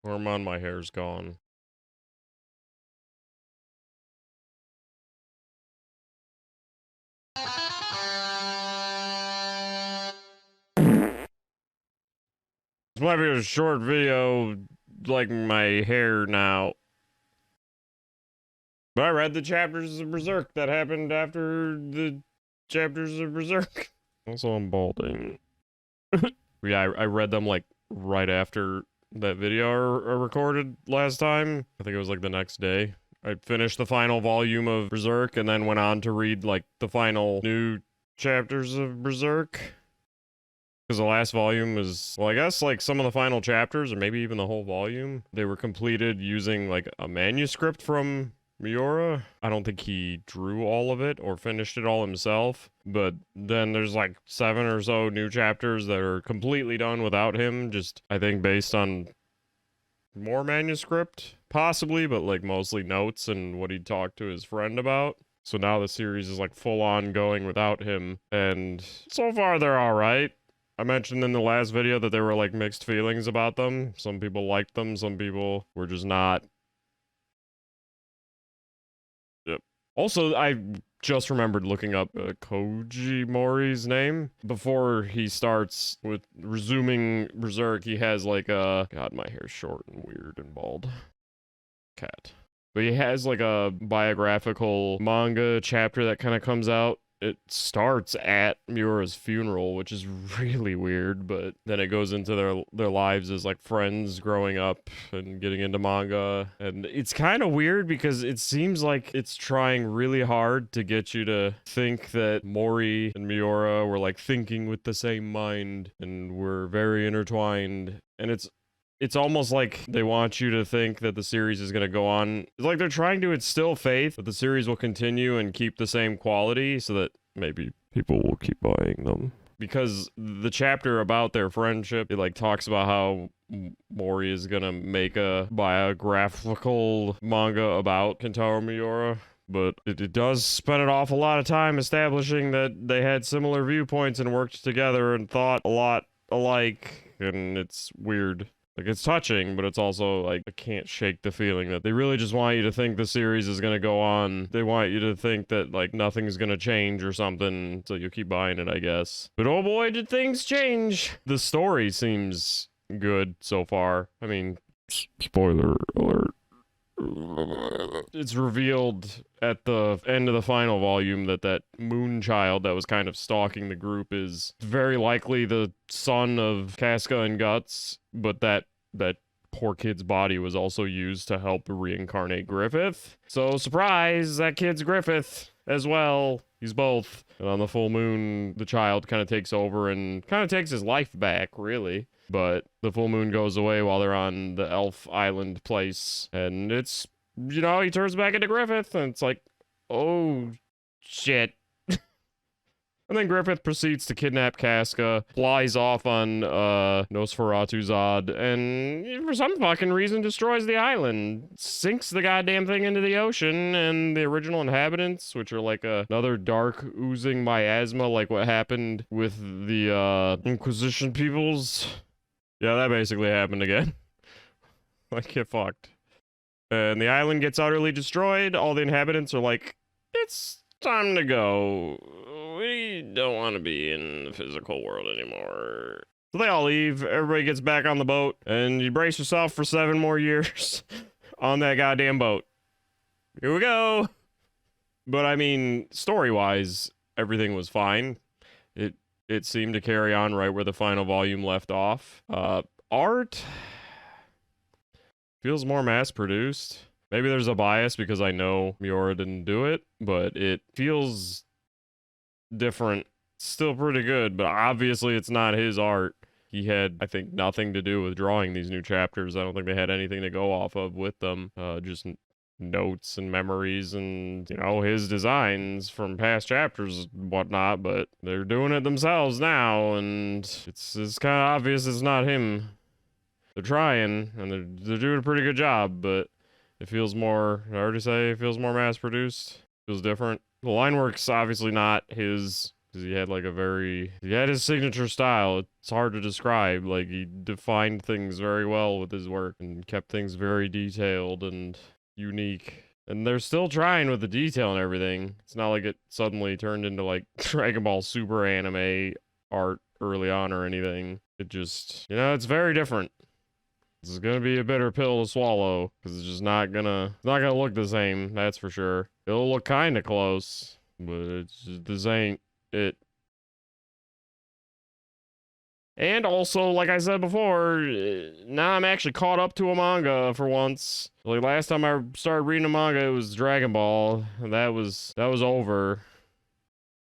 Armand, my hair's gone. This might be a short video, like my hair now. But I read the chapters of Berserk that happened after the chapters of Berserk. Also, I'm balding. Yeah, I read them like right after that video I recorded last time. I think it was like the next day. I finished the final volume of Berserk and then went on to read like the final new chapters of Berserk. Because the last volume was, well, I guess like some of the final chapters, or maybe even the whole volume, they were completed using like a manuscript from Miura. I don't think he drew all of it or finished it all himself, but then there's like 7 or so new chapters that are completely done without him, just I think based on more manuscript, possibly, but like mostly notes and what he talked to his friend about. So now the series is like full on going without him, and so far they're alright. I mentioned in the last video that there were like mixed feelings about them. Some people liked them, some people were just not. Yep. Also, I just remembered looking up Kouji Mori's name. Before he starts with resuming Berserk, he has like a... God, my hair's short and weird and bald. Cat. But he has like a biographical manga chapter that kind of comes out. It starts at Miura's funeral, which is really weird, but then it goes into their lives as like friends growing up and getting into manga. And it's kind of weird because it seems like it's trying really hard to get you to think that Mori and Miura were like thinking with the same mind and were very intertwined. And it's almost like they want you to think that the series is going to go on. It's like they're trying to instill faith that the series will continue and keep the same quality so that maybe people will keep buying them. Because the chapter about their friendship, it like talks about how Mori is going to make a biographical manga about Kentaro Miura. But it does spend an awful lot of time establishing that they had similar viewpoints and worked together and thought a lot alike. And it's weird. Like, it's touching, but it's also, like, I can't shake the feeling that they really just want you to think the series is gonna go on. They want you to think that, like, nothing's gonna change or something, so you keep buying it, I guess. But oh boy, did things change! The story seems good so far. I mean, spoiler alert. It's revealed at the end of the final volume that that moon child that was kind of stalking the group is very likely the son of Casca and Guts, but that poor kid's body was also used to help reincarnate Griffith. So surprise, that kid's Griffith as well. He's both. And on the full moon, the child kind of takes over and kind of takes his life back, really. But the full moon goes away while they're on the Elf Island place. And it's, you know, he turns back into Griffith. And it's like, oh, shit. And then Griffith proceeds to kidnap Casca, flies off on Nosferatu-Zod, and for some fucking reason destroys the island. Sinks the goddamn thing into the ocean, and the original inhabitants, which are like another dark oozing miasma, like what happened with the Inquisition peoples. Yeah, that basically happened again. Like, get fucked. And the island gets utterly destroyed. All the inhabitants are like, it's time to go. We don't want to be in the physical world anymore. So they all leave. Everybody gets back on the boat. And you brace yourself for 7 more years on that goddamn boat. Here we go. But I mean, story-wise, everything was fine. It seemed to carry on right where the final volume left off. Art feels more mass-produced. Maybe there's a bias because I know Miura didn't do it, but it feels different. Still pretty good, but obviously it's not his art. He had, I think, nothing to do with drawing these new chapters. I don't think they had anything to go off of with them. Just notes and memories and, you know, his designs from past chapters and whatnot, but they're doing it themselves now, and it's kind of obvious it's not him. They're trying, and they're doing a pretty good job, but it feels more, I already say, it feels more mass-produced. Feels different. The line work's obviously not his, because he had like he had his signature style. It's hard to describe. Like, he defined things very well with his work and kept things very detailed and unique. And they're still trying with the detail and everything. It's not like it suddenly turned into like Dragon Ball Super anime art early on or anything. It just, it's very different. This is gonna be a bitter pill to swallow, because it's just not gonna look the same, that's for sure. It'll look kinda close, but it's just, this ain't it. And also, like I said before, now I'm actually caught up to a manga for once. Like, last time I started reading a manga, it was Dragon Ball, and that was over.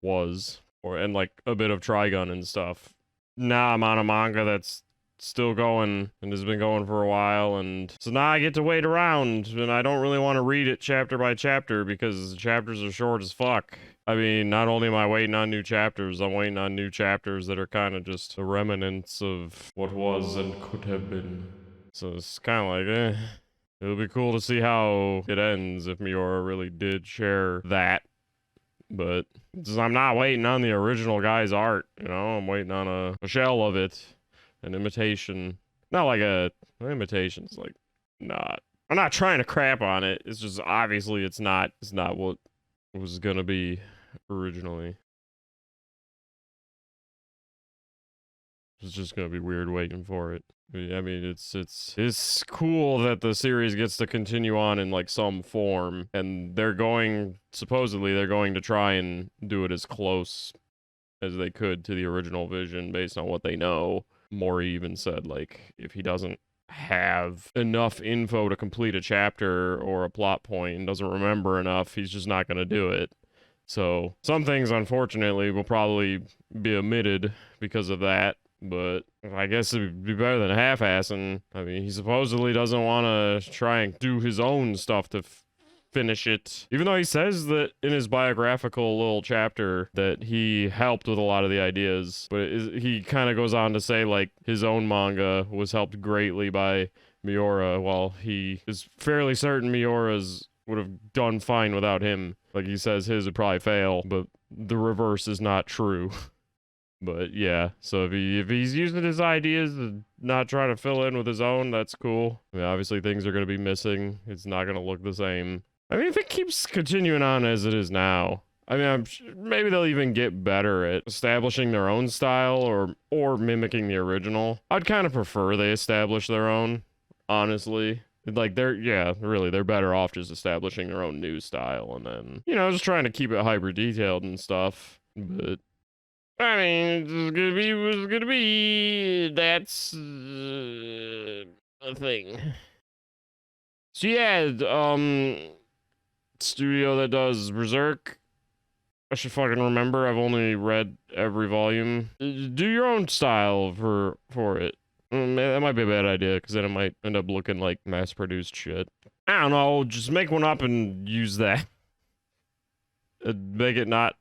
And like a bit of Trigun and stuff. Now I'm on a manga that's still going and has been going for a while, and so now I get to wait around, and I don't really want to read it chapter by chapter because the chapters are short as fuck. I mean, not only am I waiting on new chapters, I'm waiting on new chapters that are kind of just the remnants of what was and could have been. So it's kind of like, it'll be cool to see how it ends if Miura really did share that. But I'm not waiting on the original guy's art, I'm waiting on a shell of it. An imitation. Not like an imitation's like not. I'm not trying to crap on it. It's just obviously it's not what it was gonna be originally. It's just gonna be weird waiting for it. I mean, it's cool that the series gets to continue on in like some form, and supposedly they're going to try and do it as close as they could to the original vision based on what they know. Mori even said, like, if he doesn't have enough info to complete a chapter or a plot point and doesn't remember enough, he's just not going to do it. So some things, unfortunately, will probably be omitted because of that, but I guess it would be better than half-assing. I mean, he supposedly doesn't want to try and do his own stuff to finish it, even though he says that in his biographical little chapter that he helped with a lot of the ideas, but he kind of goes on to say like his own manga was helped greatly by Miura, while he is fairly certain Miura's would have done fine without him. Like, he says his would probably fail, but the reverse is not true. But yeah, so if he's using his ideas and not trying to fill in with his own, that's cool. I mean, obviously things are going to be missing. It's not going to look the same. I mean, if it keeps continuing on as it is now, I mean, maybe they'll even get better at establishing their own style or mimicking the original. I'd kind of prefer they establish their own, honestly. Like, they're better off just establishing their own new style and then, just trying to keep it hyper detailed and stuff. But I mean, it's gonna be, that's a thing. So yeah, studio that does Berserk, I should fucking remember. I've only read every volume. Do your own style for it. That might be a bad idea, because then it might end up looking like mass-produced shit. I don't know, just make one up and use that. Make it not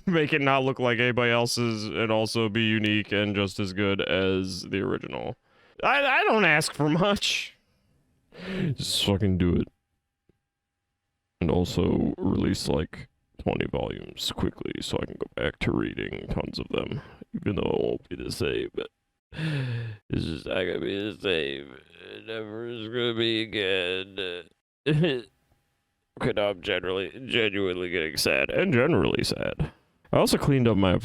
look like anybody else's, and also be unique and just as good as the original. I don't ask for much. Just fucking do it. And also release like 20 volumes quickly so I can go back to reading tons of them. Even though it won't be the same. But it's just not gonna be the same. It never is gonna be again. Okay, now I'm genuinely getting sad. And generally sad. I also cleaned up my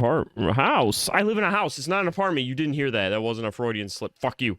house. I live in a house. It's not an apartment. You didn't hear that. That wasn't a Freudian slip. Fuck you.